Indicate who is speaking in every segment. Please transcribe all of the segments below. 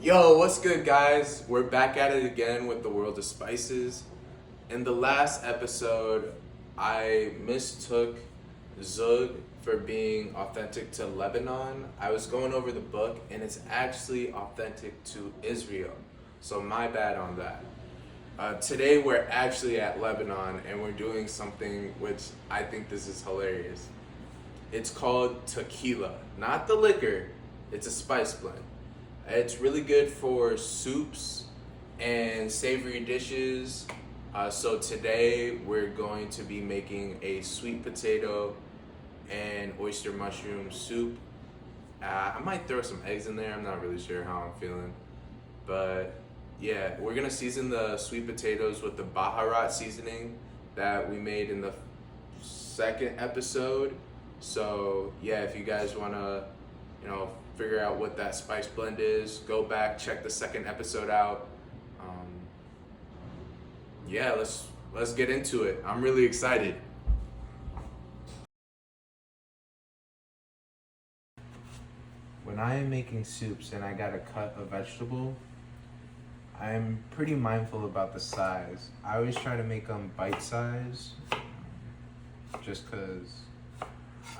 Speaker 1: Yo, what's good, guys? We're back at it again with the world of spices. In the last episode, I mistook Zug for being authentic to Lebanon. I was going over the book, and it's actually authentic to Israel. So my bad on that. Today we're actually at Lebanon, and we're doing something which I think this is hilarious. It's called takila, not the liquor. It's a spice blend. It's really good for soups and savory dishes. So today we're going to be making a sweet potato and oyster mushroom soup. I might throw some eggs in there. I'm not really sure how I'm feeling. But yeah, we're going to season the sweet potatoes with the baharat seasoning that we made in the second episode. So yeah, if you guys want to, figure out what that spice blend is, go back, check the second episode out. Yeah, let's get into it. I'm really excited. When I am making soups and I gotta cut a vegetable, I'm pretty mindful about the size. I always try to make them bite size, just cause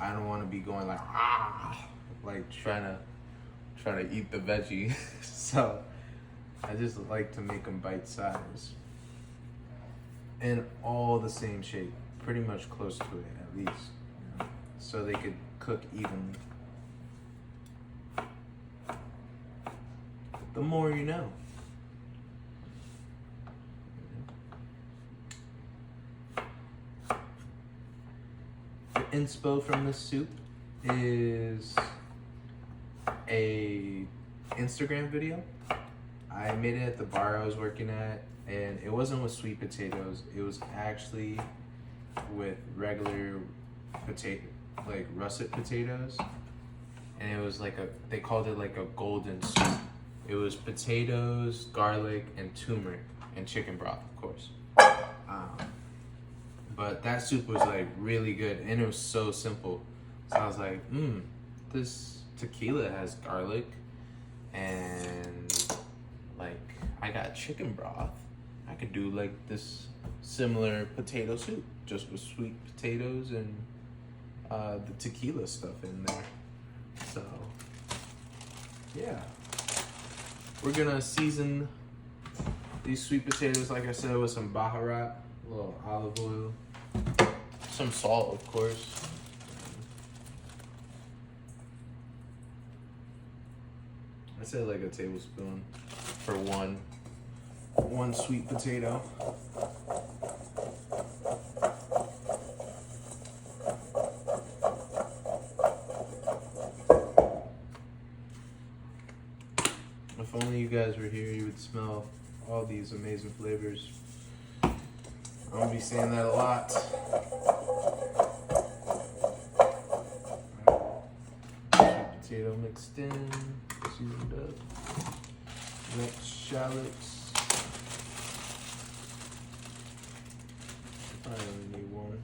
Speaker 1: I don't want to be going like trying to eat the veggie. So I just like to make them bite size and all the same shape, pretty much close to it at least, so they could cook evenly. The more you know. The inspo from this soup is a Instagram video. I made it at the bar I was working at, and it wasn't with sweet potatoes. It was actually with regular potato, like russet potatoes, and it was like they called it like a golden soup. It was potatoes, garlic, and turmeric, and chicken broth, of course. But that soup was like really good, and it was so simple. So I was like, this takila has garlic, and like I got chicken broth. I could do like this similar potato soup, just with sweet potatoes and the takila stuff in there. So yeah, we're gonna season these sweet potatoes, like I said, with some baharat, a little olive oil, some salt, of course. I say like a tablespoon for one sweet potato. If only you guys were here, you would smell all these amazing flavors. I'm gonna be saying that a lot. Sweet potato mixed in, seasoned up. Next, shallots. I only need one.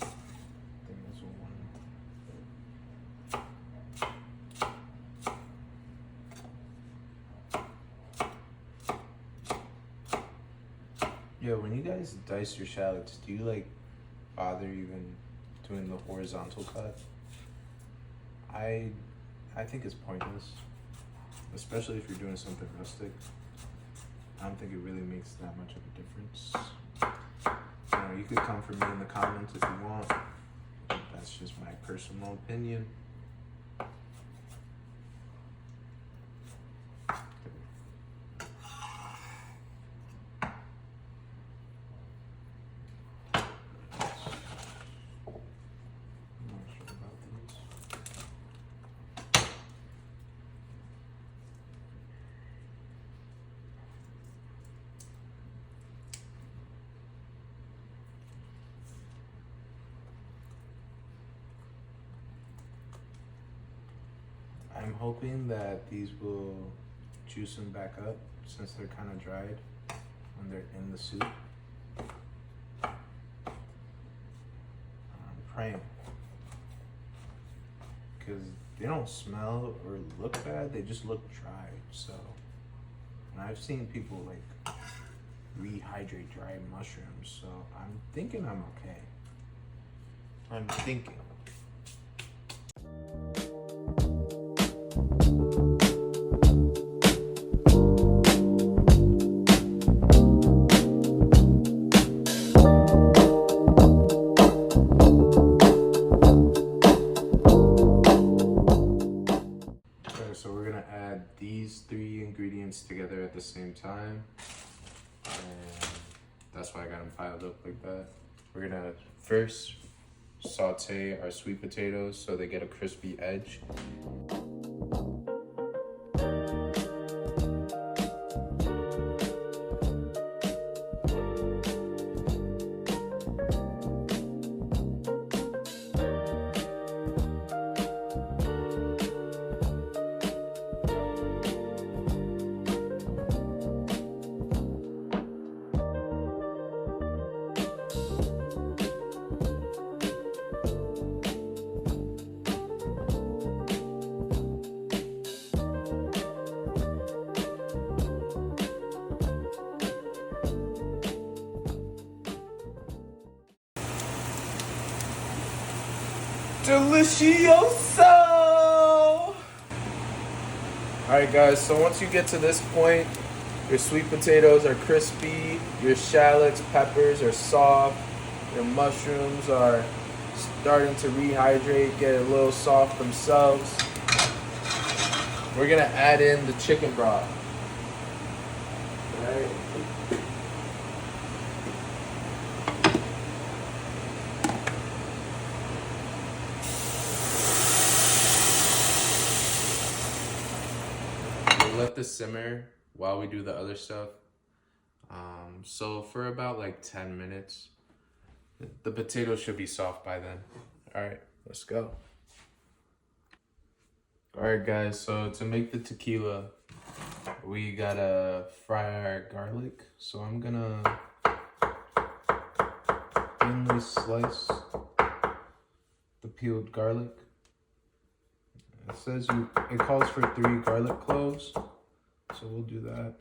Speaker 1: I think that's one. Yo, when you guys dice your shallots, do you like bother even doing the horizontal cut? I think it's pointless, especially if you're doing something rustic. I don't think it really makes that much of a difference. You could come for me in the comments if you want. That's just my personal opinion. I'm hoping that these will juice them back up since they're kind of dried when they're in the soup. I'm praying, because
Speaker 2: they don't smell or look bad. They just look dry. So, and I've seen people like rehydrate dry mushrooms. So I'm thinking I'm okay. I'm thinking. So we're gonna add these 3 ingredients together at the same time, and that's why I got them piled up like that. We're gonna first saute our sweet potatoes so they get a crispy edge. Delicioso! Alright guys, so once you get to this point, your sweet potatoes are crispy, your shallots, peppers are soft, your mushrooms are starting to rehydrate, get a little soft themselves. We're gonna add in the chicken broth. Right? Let this simmer while we do the other stuff. So for about like 10 minutes, the potatoes should be soft by then. All right, let's go. All right, guys, so to make the tequila, we gotta fry our garlic. So I'm gonna thinly slice the peeled garlic. It says it calls for 3 garlic cloves, so we'll do that.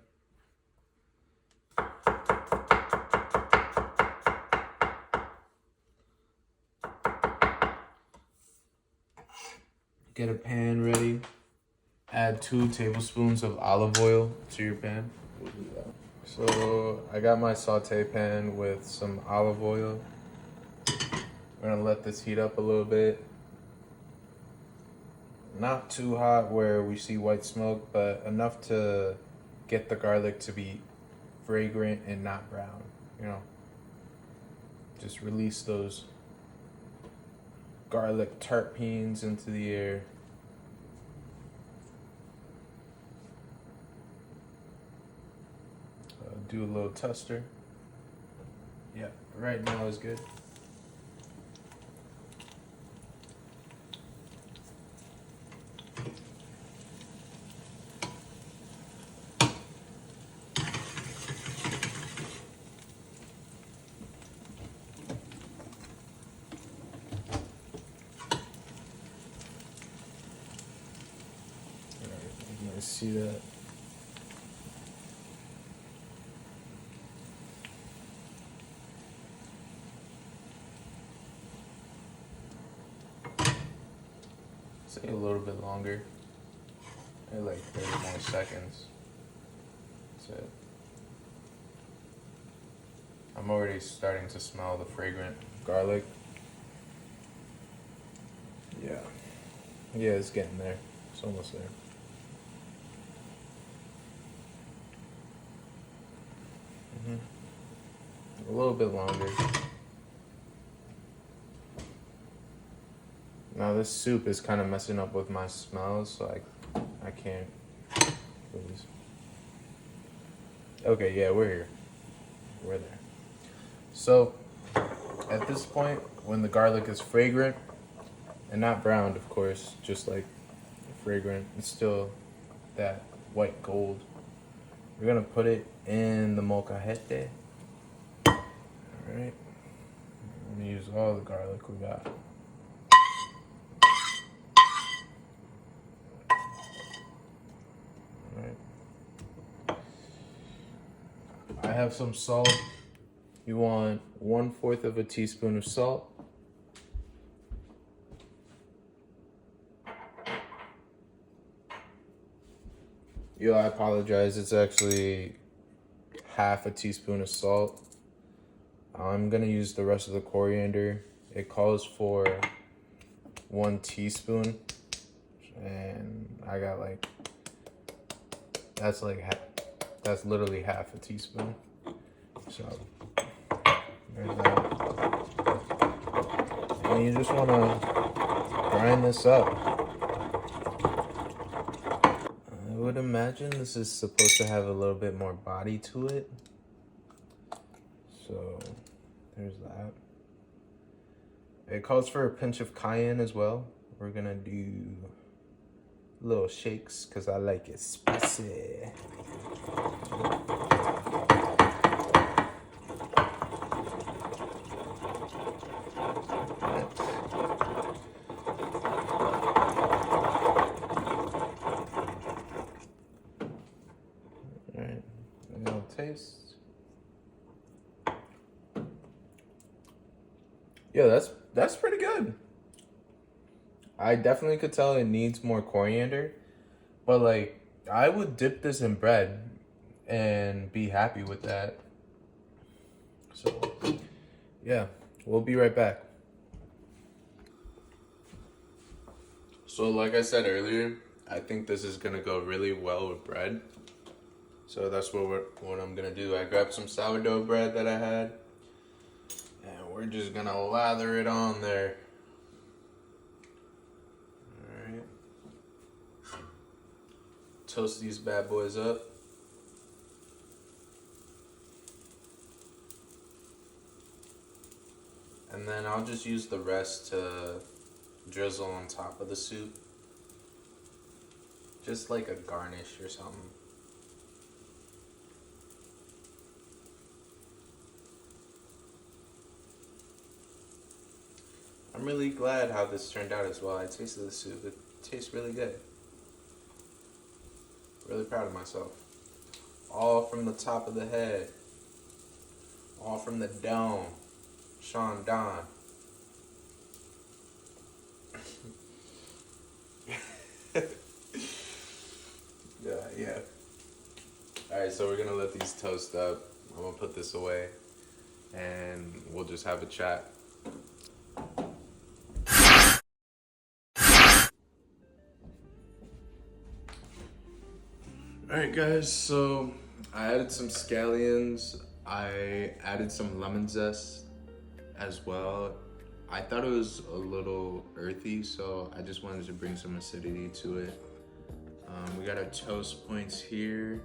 Speaker 2: Get a pan ready. Add 2 tablespoons of olive oil to your pan. We'll do that. So I got my saute pan with some olive oil. We're gonna let this heat up a little bit. Not too hot where we see white smoke, but enough to get the garlic to be fragrant and not brown, you know. Just release those garlic terpenes into the air. Do a little tester. Yeah, right now is good. I see that. Say a little bit longer. Maybe like 30 more seconds. That's it. I'm already starting to smell the fragrant garlic. Yeah. Yeah, it's getting there. It's almost there. A little bit longer. Now this soup is kind of messing up with my smells, so I can't. Please. Okay, yeah, we're here. We're there. So at this point, when the garlic is fragrant and not browned, of course, just like fragrant, it's still that white gold. We're gonna put it in the molcajete. Alright. I'm gonna use all the garlic we got. have some salt. You want 1/4 of a teaspoon of salt. Yo, I apologize. It's actually half a teaspoon of salt. I'm gonna use the rest of the coriander. It calls for 1 teaspoon, and I got like that's literally half a teaspoon. So there's that. And you just wanna grind this up. I would imagine this is supposed to have a little bit more body to it. So there's that. It calls for a pinch of cayenne as well. We're gonna do little shakes because I like it spicy. Alright, a little taste. Yeah, that's pretty good. I definitely could tell it needs more coriander, but like I would dip this in bread and be happy with that. So yeah, we'll be right back. So like I said earlier, I think this is gonna go really well with bread. So that's what I'm gonna do. I grabbed some sourdough bread that I had, and we're just gonna lather it on there. Alright. Toast these bad boys up. And then I'll just use the rest to drizzle on top of the soup. Just like a garnish or something. I'm really glad how this turned out as well. I tasted the soup. It tastes really good. Really proud of myself. All from the top of the head. All from the dome. Sean Don. Yeah. Alright, so we're gonna let these toast up. I'm gonna put this away and we'll just have a chat. Alright guys, so I added some scallions. I added some lemon zest as well. I thought it was a little earthy, so I just wanted to bring some acidity to it. We got our toast points here.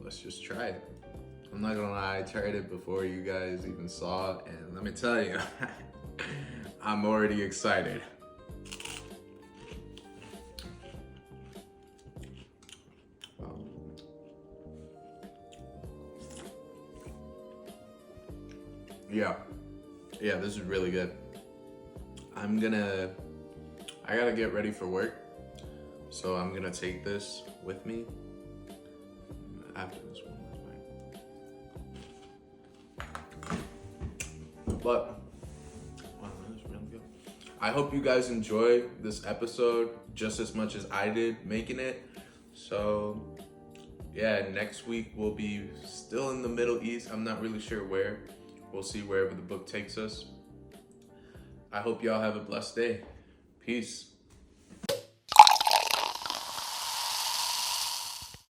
Speaker 2: Let's just try it. I'm not gonna lie, I tried it before you guys even saw it, and let me tell you, I'm already excited. Yeah, this is really good. I gotta get ready for work, so I'm gonna take this with me after this one. But wow, that's really good. I hope you guys enjoy this episode just as much as I did making it. So yeah, next week we'll be still in the Middle East. I'm not really sure where. We'll see wherever the book takes us. I hope y'all have a blessed day. Peace.